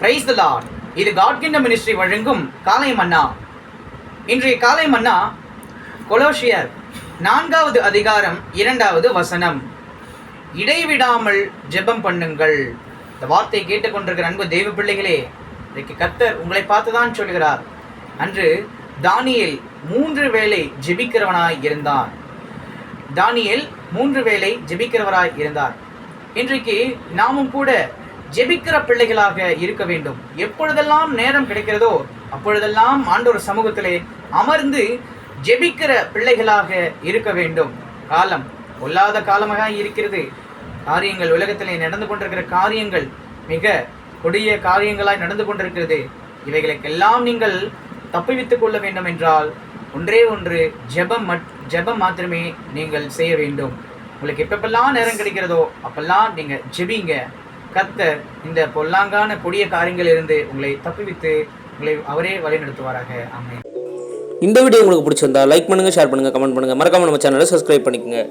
Praise the Lord. இது God kingdom ministry வழங்கும் காலை மன்னா. இன்றைய காலை மன்னா கொலோசியர் 4வது அதிகாரம் 2வது வசனம். இடைவிடாமல் ஜெபம் பண்ணுங்கள். இந்த வார்த்தையை கேட்டுக்கொண்டிருக்கிற அன்பு தெய்வ பிள்ளைகளே, இன்றைக்கு கர்த்தர் உங்களை பார்த்துதான் சொல்கிறார். அன்று தானியேல் 3 வேளை ஜெபிக்கிறவனாய் இருந்தான். தானியேல் 3 வேளை ஜெபிக்கிறவராய் இருந்தார். இன்றைக்கு நாமும் கூட ஜெபிக்கிற பிள்ளைகளாக இருக்க வேண்டும். எப்பொழுதெல்லாம் நேரம் கிடைக்கிறதோ அப்பொழுதெல்லாம் ஆண்டவர் சமூகத்திலே அமர்ந்து ஜெபிக்கிற பிள்ளைகளாக இருக்க வேண்டும். காலம் பொல்லாத காலமாக இருக்கிறது. காரியங்கள் உலகத்திலே நடந்து கொண்டிருக்கிற காரியங்கள் மிக கொடிய காரியங்களாய் நடந்து கொண்டிருக்கிறது. இவைகளுக்கெல்லாம் நீங்கள் தப்பிவித்துக் கொள்ள வேண்டும் என்றால் ஒன்றே ஒன்று, ஜெபம் மாத்திரமே நீங்கள் செய்ய வேண்டும். உங்களுக்கு எப்பெல்லாம் நேரம் கிடைக்கிறதோ அப்பெல்லாம் நீங்கள் ஜெபிங்க. கர்த்தர் இந்த பொல்லாங்கான கொடிய காரியங்களிலிருந்து உங்களை தப்புவித்து உங்களை அவரே வழிநடத்துவாராக. ஆமென். இந்த வீடியோ உங்களுக்கு பிடிச்சிருந்தா லைக் பண்ணுங்க, ஷேர் பண்ணுங்க, கமெண்ட் பண்ணுங்க. மறக்காம நம்ம சேனலை சப்ஸ்கிரைப் பண்ணிக்கோங்க.